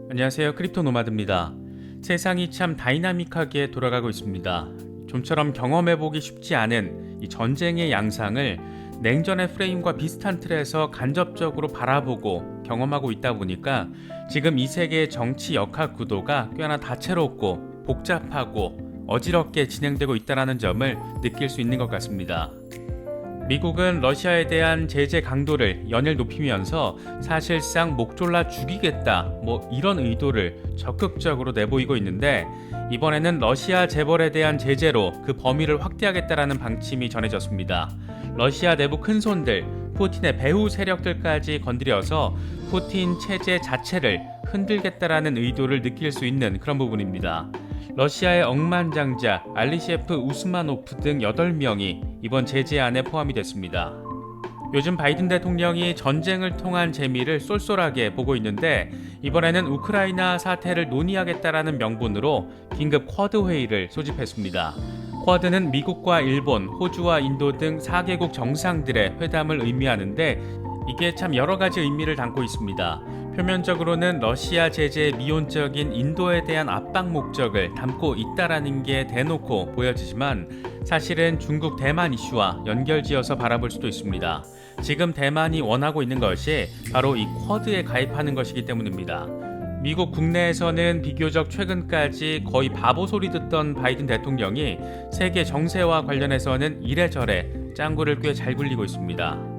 안녕하세요. 크립토 노마드입니다. 세상이 참 다이나믹하게 돌아가고 있습니다. 좀처럼 경험해보기 쉽지 않은 이 전쟁의 양상을 냉전의 프레임과 비슷한 틀에서 간접적으로 바라보고 경험하고 있다 보니까 지금 이 세계의 정치 역학 구도가 꽤나 다채롭고 복잡하고 어지럽게 진행되고 있다는 점을 느낄 수 있는 것 같습니다. 미국은 러시아에 대한 제재 강도를 연일 높이면서 사실상 목 졸라 죽이겠다 이런 의도를 적극적으로 내보이고 있는데, 이번에는 러시아 재벌에 대한 제재로 그 범위를 확대하겠다라는 방침이 전해졌습니다. 러시아 내부 큰손들, 푸틴의 배후 세력들까지 건드려서 푸틴 체제 자체를 흔들겠다라는 의도를 느낄 수 있는 그런 부분입니다. 러시아의 억만장자 알리셰프 우스마노프 등 8명이 이번 제재안에 포함이 됐습니다. 요즘 바이든 대통령이 전쟁을 통한 재미를 쏠쏠하게 보고 있는데, 이번에는 우크라이나 사태를 논의하겠다라는 명분으로 긴급 쿼드 회의를 소집했습니다. 쿼드는 미국과 일본, 호주와 인도 등 4개국 정상들의 회담을 의미하는데, 이게 참 여러 가지 의미를 담고 있습니다. 표면적으로는 러시아 제재의 미온적인 인도에 대한 압박 목적을 담고 있다라는 게 대놓고 보여지지만, 사실은 중국 대만 이슈와 연결지어서 바라볼 수도 있습니다. 지금 대만이 원하고 있는 것이 바로 이 쿼드에 가입하는 것이기 때문입니다. 미국 국내에서는 비교적 최근까지 거의 바보 소리 듣던 바이든 대통령이 세계 정세와 관련해서는 이래저래 짱구를 꽤 잘 굴리고 있습니다.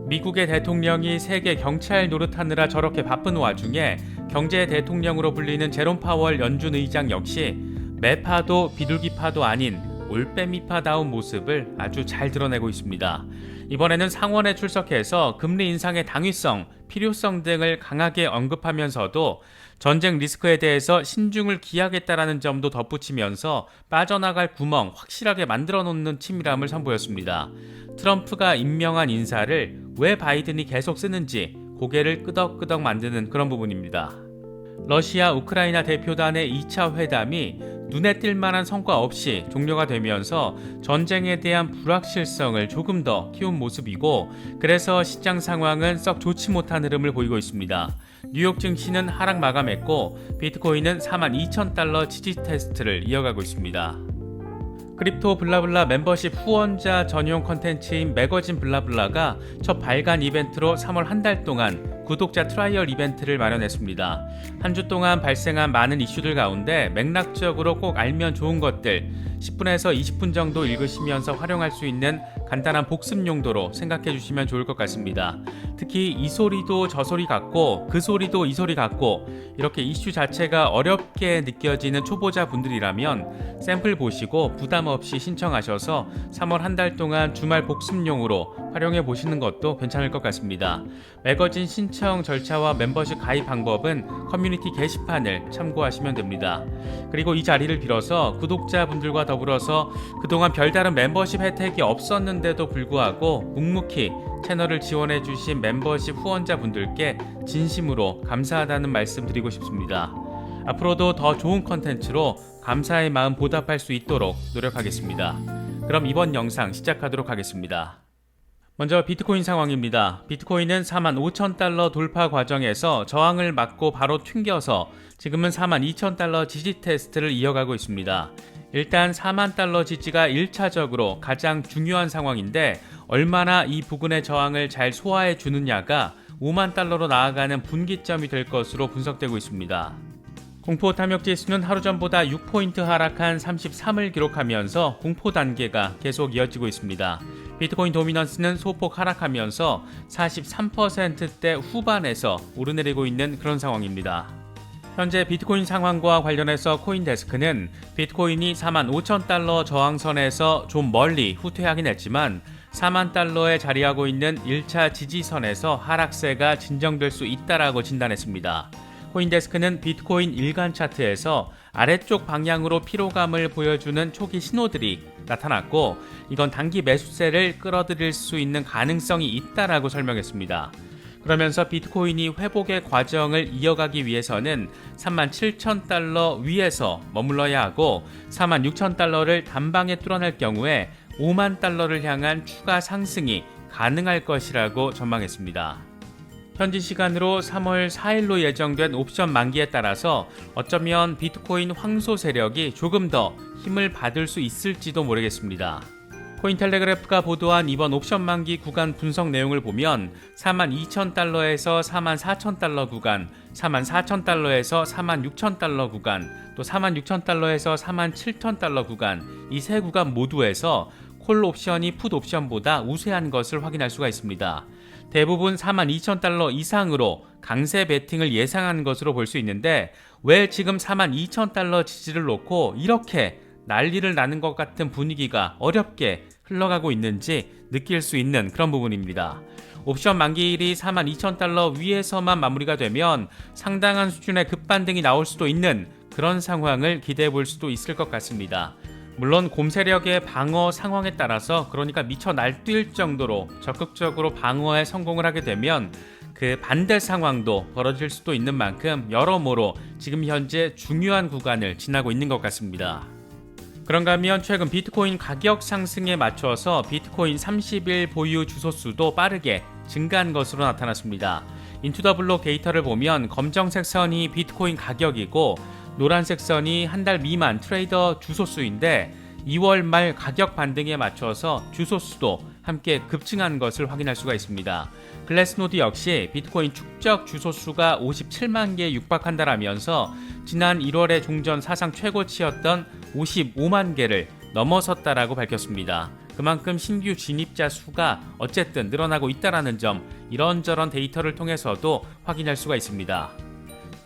미국의 대통령이 세계 경찰 노릇하느라 저렇게 바쁜 와중에 경제 대통령으로 불리는 제롬 파월 연준 의장 역시 매파도 비둘기파도 아닌 올빼미파다운 모습을 아주 잘 드러내고 있습니다. 이번에는 상원에 출석해서 금리 인상의 당위성, 필요성 등을 강하게 언급하면서도 전쟁 리스크에 대해서 신중을 기하겠다라는 점도 덧붙이면서 빠져나갈 구멍 확실하게 만들어 놓는 치밀함을 선보였습니다. 트럼프가 임명한 인사를 왜 바이든이 계속 쓰는지 고개를 끄덕끄덕 만드는 그런 부분입니다. 러시아 우크라이나 대표단의 2차 회담이 눈에 띌 만한 성과 없이 종료가 되면서 전쟁에 대한 불확실성을 조금 더 키운 모습이고, 그래서 시장 상황은 썩 좋지 못한 흐름을 보이고 있습니다. 뉴욕 증시는 하락 마감했고, 비트코인은 42,000달러 지지 테스트를 이어가고 있습니다. 크립토 블라블라 멤버십 후원자 전용 컨텐츠인 매거진 블라블라가 첫 발간 이벤트로 3월 한 달 동안 구독자 트라이얼 이벤트를 마련했습니다. 한 주 동안 발생한 많은 이슈들 가운데 맥락적으로 꼭 알면 좋은 것들 10분에서 20분 정도 읽으시면서 활용할 수 있는 간단한 복습 용도로 생각해 주시면 좋을 것 같습니다. 특히 이 소리도 저 소리 같고 그 소리도 이 소리 같고 이렇게 이슈 자체가 어렵게 느껴지는 초보자 분들이라면 샘플 보시고 부담 없이 신청하셔서 3월 한 달 동안 주말 복습용으로 활용해 보시는 것도 괜찮을 것 같습니다. 매거진 신청 절차와 멤버십 가입 방법은 커뮤니티 게시판을 참고하시면 됩니다. 그리고 이 자리를 빌어서 구독자분들과 더불어서 그동안 별다른 멤버십 혜택이 없었는데도 불구하고 묵묵히 채널을 지원해주신 멤버십 후원자분들께 진심으로 감사하다는 말씀 드리고 싶습니다. 앞으로도 더 좋은 컨텐츠로 감사의 마음 보답할 수 있도록 노력하겠습니다. 그럼 이번 영상 시작하도록 하겠습니다. 먼저 비트코인 상황입니다. 비트코인은 45,000달러 돌파 과정에서 저항을 맞고 바로 튕겨서 지금은 42,000달러 지지 테스트를 이어가고 있습니다. 일단 4만 달러 지지가 1차적으로 가장 중요한 상황인데, 얼마나 이 부근의 저항을 잘 소화해 주느냐가 5만 달러로 나아가는 분기점이 될 것으로 분석되고 있습니다. 공포 탐욕 지수는 하루 전보다 6포인트 하락한 33을 기록하면서 공포 단계가 계속 이어지고 있습니다. 비트코인 도미넌스는 소폭 하락하면서 43%대 후반에서 오르내리고 있는 그런 상황입니다. 현재 비트코인 상황과 관련해서 코인데스크는 비트코인이 45,000달러 저항선에서 좀 멀리 후퇴하긴 했지만 4만 달러에 자리하고 있는 1차 지지선에서 하락세가 진정될 수 있다라고 진단했습니다. 코인데스크는 비트코인 일간 차트에서 아래쪽 방향으로 피로감을 보여주는 초기 신호들이 나타났고, 이건 단기 매수세를 끌어들일 수 있는 가능성이 있다라고 설명했습니다. 그러면서 비트코인이 회복의 과정을 이어가기 위해서는 37,000달러 위에서 머물러야 하고 46,000달러를 단방에 뚫어낼 경우에 5만 달러를 향한 추가 상승이 가능할 것이라고 전망했습니다. 현지 시간으로 3월 4일로 예정된 옵션 만기에 따라서 어쩌면 비트코인 황소 세력이 조금 더 힘을 받을 수 있을지도 모르겠습니다. 코인텔레그래프가 보도한 이번 옵션 만기 구간 분석 내용을 보면 42,000달러에서 44,000달러 구간, 44,000달러에서 46,000달러 구간, 또 46,000달러에서 47,000달러 구간, 이 세 구간 모두에서 콜 옵션이 풋 옵션보다 우세한 것을 확인할 수가 있습니다. 대부분 42,000달러 이상으로 강세 베팅을 예상한 것으로 볼 수 있는데 왜 지금 42,000달러 지지를 놓고 이렇게 난리를 나는 것 같은 분위기가 어렵게 흘러가고 있는지 느낄 수 있는 그런 부분입니다. 옵션 만기일이 42,000달러 위에서만 마무리가 되면 상당한 수준의 급반등이 나올 수도 있는 그런 상황을 기대해 볼 수도 있을 것 같습니다. 물론 곰 세력의 방어 상황에 따라서 그러니까 미쳐 날뛸 정도로 적극적으로 방어에 성공을 하게 되면 그 반대 상황도 벌어질 수도 있는 만큼 여러모로 지금 현재 중요한 구간을 지나고 있는 것 같습니다. 그런가 하면 최근 비트코인 가격 상승에 맞춰서 비트코인 30일 보유 주소수도 빠르게 증가한 것으로 나타났습니다. 인투더블록 데이터를 보면 검정색 선이 비트코인 가격이고 노란색 선이 한 달 미만 트레이더 주소수인데 2월 말 가격 반등에 맞춰서 주소수도 함께 급증한 것을 확인할 수가 있습니다. 글래스노드 역시 비트코인 축적 주소수가 57만 개에 육박한다라면서 지난 1월에 종전 사상 최고치였던 55만 개를 넘어섰다라고 밝혔습니다. 그만큼 신규 진입자 수가 어쨌든 늘어나고 있다라는 점 이런저런 데이터를 통해서도 확인할 수가 있습니다.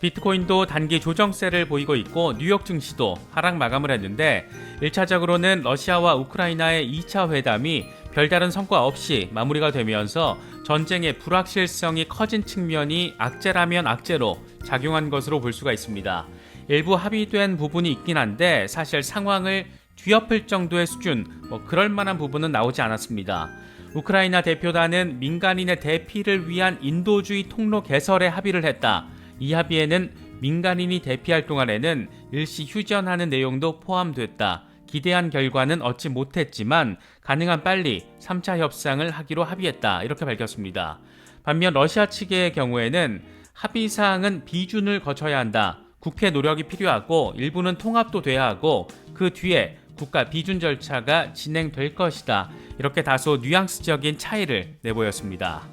비트코인도 단기 조정세를 보이고 있고 뉴욕 증시도 하락 마감을 했는데 1차적으로는 러시아와 우크라이나의 2차 회담이 별다른 성과 없이 마무리가 되면서 전쟁의 불확실성이 커진 측면이 악재라면 악재로 작용한 것으로 볼 수가 있습니다. 일부 합의된 부분이 있긴 한데 사실 상황을 뒤엎을 정도의 수준, 그럴 만한 부분은 나오지 않았습니다. 우크라이나 대표단은 민간인의 대피를 위한 인도주의 통로 개설에 합의를 했다. 이 합의에는 민간인이 대피할 동안에는 일시 휴전하는 내용도 포함됐다. 기대한 결과는 얻지 못했지만 가능한 빨리 3차 협상을 하기로 합의했다. 이렇게 밝혔습니다. 반면 러시아 측의 경우에는 합의사항은 비준을 거쳐야 한다. 국회 노력이 필요하고 일부는 통합도 돼야 하고 그 뒤에 국가 비준 절차가 진행될 것이다. 이렇게 다소 뉘앙스적인 차이를 내보였습니다.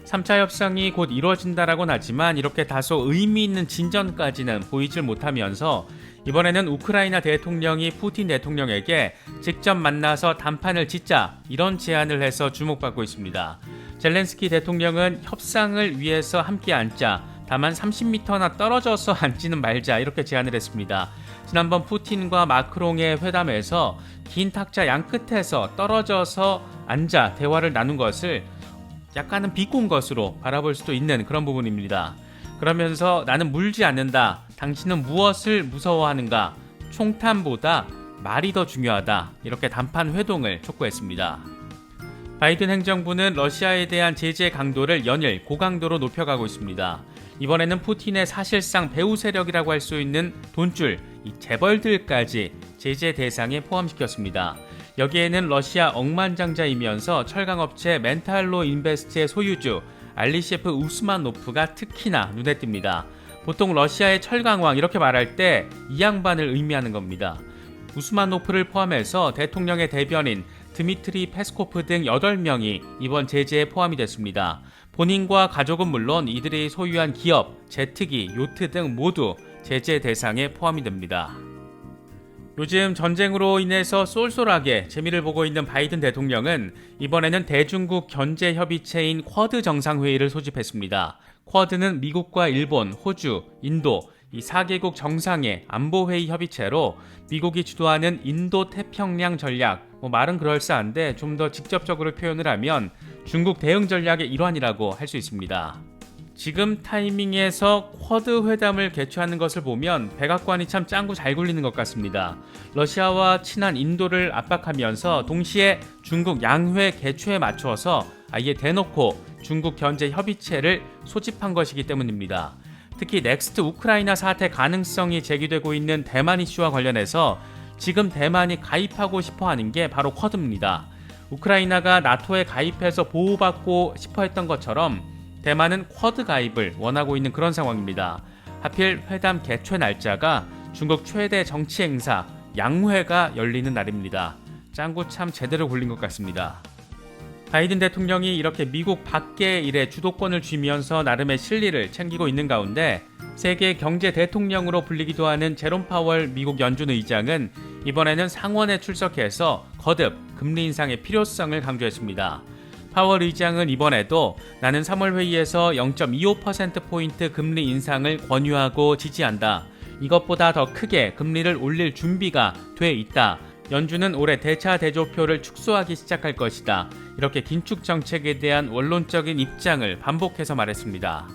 3차 협상이 곧 이루어진다라고는 하지만 이렇게 다소 의미 있는 진전까지는 보이질 못하면서 이번에는 우크라이나 대통령이 푸틴 대통령에게 직접 만나서 담판을 짓자 이런 제안을 해서 주목받고 있습니다. 젤렌스키 대통령은 협상을 위해서 함께 앉자 다만 30m나 떨어져서 앉지는 말자 이렇게 제안을 했습니다. 지난번 푸틴과 마크롱의 회담에서 긴 탁자 양끝에서 떨어져서 앉아 대화를 나눈 것을 약간은 비꼰 것으로 바라볼 수도 있는 그런 부분입니다. 그러면서 나는 물지 않는다. 당신은 무엇을 무서워하는가? 총탄보다 말이 더 중요하다. 이렇게 단판 회동을 촉구했습니다. 바이든 행정부는 러시아에 대한 제재 강도를 연일 고강도로 높여가고 있습니다. 이번에는 푸틴의 사실상 배후 세력이라고 할 수 있는 돈줄, 이 재벌들까지 제재 대상에 포함시켰습니다. 여기에는 러시아 억만장자이면서 철강업체 멘탈로 인베스트의 소유주 알리셰프 우스마노프가 특히나 눈에 띕니다. 보통 러시아의 철강왕 이렇게 말할 때 이 양반을 의미하는 겁니다. 우스마노프를 포함해서 대통령의 대변인 드미트리 페스코프 등 8명이 이번 제재에 포함이 됐습니다. 본인과 가족은 물론 이들이 소유한 기업, 제트기, 요트 등 모두 제재 대상에 포함이 됩니다. 요즘 전쟁으로 인해서 쏠쏠하게 재미를 보고 있는 바이든 대통령은 이번에는 대중국 견제협의체인 쿼드 정상회의를 소집했습니다. 쿼드는 미국과 일본, 호주, 인도 이 4개국 정상의 안보회의 협의체로 미국이 주도하는 인도-태평양 전략, 말은 그럴싸한데 좀 더 직접적으로 표현을 하면 중국 대응 전략의 일환이라고 할 수 있습니다. 지금 타이밍에서 쿼드 회담을 개최하는 것을 보면 백악관이 참 짱구 잘 굴리는 것 같습니다. 러시아와 친한 인도를 압박하면서 동시에 중국 양회 개최에 맞춰서 아예 대놓고 중국 견제 협의체를 소집한 것이기 때문입니다. 특히 넥스트 우크라이나 사태 가능성이 제기되고 있는 대만 이슈와 관련해서 지금 대만이 가입하고 싶어하는 게 바로 쿼드입니다. 우크라이나가 나토에 가입해서 보호받고 싶어 했던 것처럼 대만은 쿼드 가입을 원하고 있는 그런 상황입니다. 하필 회담 개최 날짜가 중국 최대 정치 행사 양회가 열리는 날입니다. 짱구 참 제대로 굴린 것 같습니다. 바이든 대통령이 이렇게 미국 밖의 일에 주도권을 쥐면서 나름의 실리를 챙기고 있는 가운데 세계 경제 대통령으로 불리기도 하는 제롬 파월 미국 연준 의장은 이번에는 상원에 출석해서 거듭 금리 인상의 필요성을 강조했습니다. 파월 의장은 이번에도 나는 3월 회의에서 0.25%포인트 금리 인상을 권유하고 지지한다. 이것보다 더 크게 금리를 올릴 준비가 돼 있다. 연준은 올해 대차 대조표를 축소하기 시작할 것이다. 이렇게 긴축 정책에 대한 원론적인 입장을 반복해서 말했습니다.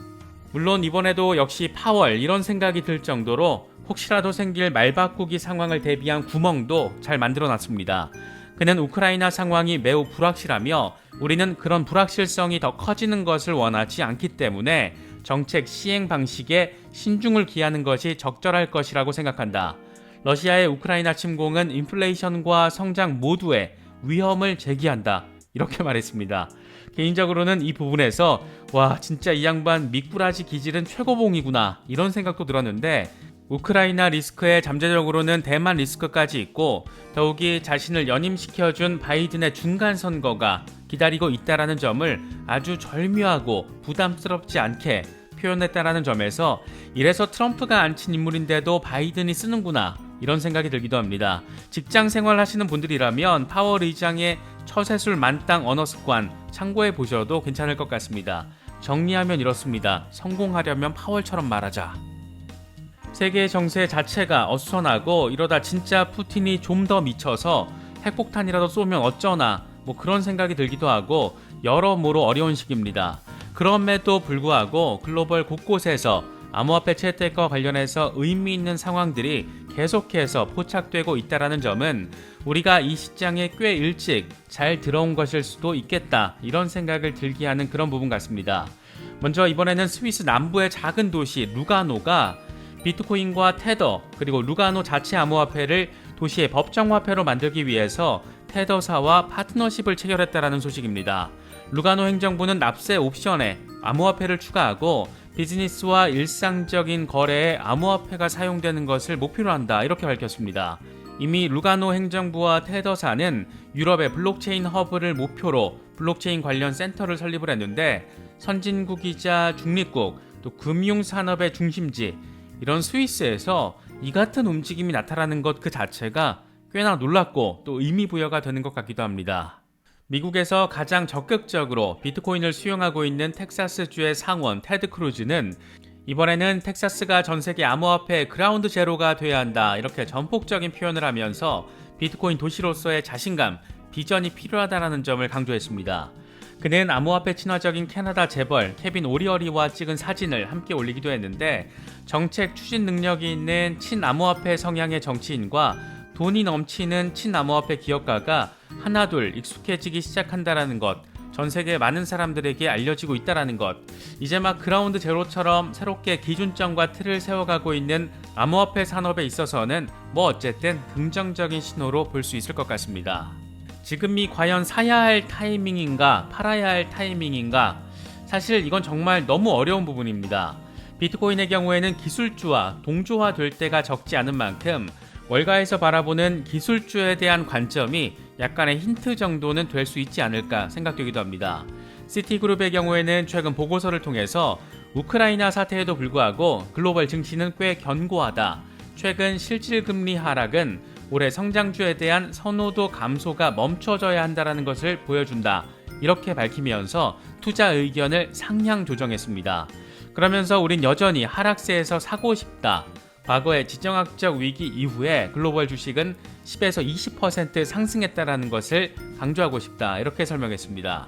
물론 이번에도 역시 파월 이런 생각이 들 정도로 혹시라도 생길 말바꾸기 상황을 대비한 구멍도 잘 만들어놨습니다. 그는 우크라이나 상황이 매우 불확실하며 우리는 그런 불확실성이 더 커지는 것을 원하지 않기 때문에 정책 시행 방식에 신중을 기하는 것이 적절할 것이라고 생각한다. 러시아의 우크라이나 침공은 인플레이션과 성장 모두에 위험을 제기한다. 이렇게 말했습니다. 개인적으로는 이 부분에서 와 진짜 이 양반 미꾸라지 기질은 최고봉이구나 이런 생각도 들었는데 우크라이나 리스크에 잠재적으로는 대만 리스크까지 있고 더욱이 자신을 연임시켜준 바이든의 중간 선거가 기다리고 있다라는 점을 아주 절묘하고 부담스럽지 않게 표현했다라는 점에서 이래서 트럼프가 앉힌 인물인데도 바이든이 쓰는구나 이런 생각이 들기도 합니다. 직장 생활 하시는 분들이라면 파월 의장의 처세술 만땅 언어 습관 참고해 보셔도 괜찮을 것 같습니다. 정리하면 이렇습니다. 성공하려면 파월처럼 말하자. 세계의 정세 자체가 어수선하고 이러다 진짜 푸틴이 좀 더 미쳐서 핵폭탄이라도 쏘면 어쩌나 뭐 그런 생각이 들기도 하고 여러모로 어려운 시기입니다. 그럼에도 불구하고 글로벌 곳곳에서 암호화폐 채택과 관련해서 의미 있는 상황들이 계속해서 포착되고 있다는 점은 우리가 이 시장에 꽤 일찍 잘 들어온 것일 수도 있겠다 이런 생각을 들게 하는 그런 부분 같습니다. 먼저 이번에는 스위스 남부의 작은 도시 루가노가 비트코인과 테더 그리고 루가노 자체 암호화폐를 도시의 법정화폐로 만들기 위해서 테더사와 파트너십을 체결했다는 소식입니다. 루가노 행정부는 납세 옵션에 암호화폐를 추가하고 비즈니스와 일상적인 거래에 암호화폐가 사용되는 것을 목표로 한다 이렇게 밝혔습니다. 이미 루가노 행정부와 테더사는 유럽의 블록체인 허브를 목표로 블록체인 관련 센터를 설립을 했는데 선진국이자 중립국 또 금융산업의 중심지 이런 스위스에서 이 같은 움직임이 나타나는 것 그 자체가 꽤나 놀랍고 또 의미 부여가 되는 것 같기도 합니다. 미국에서 가장 적극적으로 비트코인을 수용하고 있는 텍사스주의 상원 테드 크루즈는 이번에는 텍사스가 전 세계 암호화폐 그라운드 제로가 돼야 한다 이렇게 전폭적인 표현을 하면서 비트코인 도시로서의 자신감, 비전이 필요하다는 점을 강조했습니다. 그는 암호화폐 친화적인 캐나다 재벌 케빈 오리어리와 찍은 사진을 함께 올리기도 했는데 정책 추진 능력이 있는 친암호화폐 성향의 정치인과 돈이 넘치는 친암호화폐 기업가가 하나둘 익숙해지기 시작한다라는 것, 전 세계 많은 사람들에게 알려지고 있다라는 것, 이제 막 그라운드 제로처럼 새롭게 기준점과 틀을 세워가고 있는 암호화폐 산업에 있어서는 뭐 어쨌든 긍정적인 신호로 볼 수 있을 것 같습니다. 지금이 과연 사야 할 타이밍인가 팔아야 할 타이밍인가 사실 이건 정말 너무 어려운 부분입니다. 비트코인의 경우에는 기술주와 동조화될 때가 적지 않은 만큼 월가에서 바라보는 기술주에 대한 관점이 약간의 힌트 정도는 될 수 있지 않을까 생각되기도 합니다. 시티그룹의 경우에는 최근 보고서를 통해서 우크라이나 사태에도 불구하고 글로벌 증시는 꽤 견고하다. 최근 실질금리 하락은 올해 성장주에 대한 선호도 감소가 멈춰져야 한다는 것을 보여준다. 이렇게 밝히면서 투자 의견을 상향 조정했습니다. 그러면서 우린 여전히 하락세에서 사고 싶다. 과거의 지정학적 위기 이후에 글로벌 주식은 10에서 20% 상승했다는 것을 강조하고 싶다. 이렇게 설명했습니다.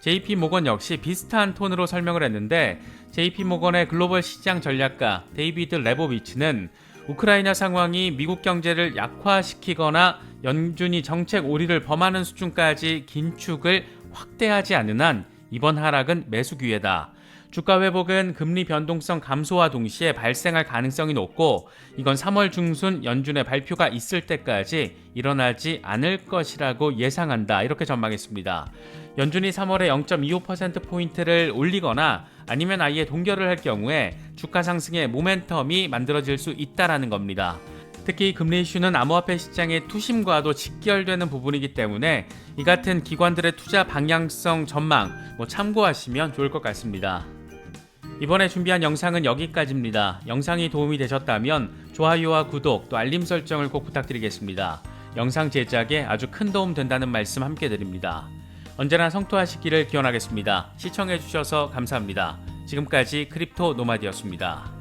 JP모건 역시 비슷한 톤으로 설명을 했는데 JP모건의 글로벌 시장 전략가 데이비드 레보비치는 우크라이나 상황이 미국 경제를 약화시키거나 연준이 정책 오리를 범하는 수준까지 긴축을 확대하지 않는 한 이번 하락은 매수 기회다. 주가 회복은 금리 변동성 감소와 동시에 발생할 가능성이 높고 이건 3월 중순 연준의 발표가 있을 때까지 일어나지 않을 것이라고 예상한다. 이렇게 전망했습니다. 연준이 3월에 0.25%포인트를 올리거나 아니면 아예 동결을 할 경우에 주가 상승의 모멘텀이 만들어질 수 있다라는 겁니다. 특히 금리 이슈는 암호화폐 시장의 투심과도 직결되는 부분이기 때문에 이 같은 기관들의 투자 방향성 전망 참고하시면 좋을 것 같습니다. 이번에 준비한 영상은 여기까지입니다. 영상이 도움이 되셨다면 좋아요와 구독 또 알림 설정을 꼭 부탁드리겠습니다. 영상 제작에 아주 큰 도움 된다는 말씀 함께 드립니다. 언제나 성토하시기를 기원하겠습니다. 시청해주셔서 감사합니다. 지금까지 크립토 노마드였습니다.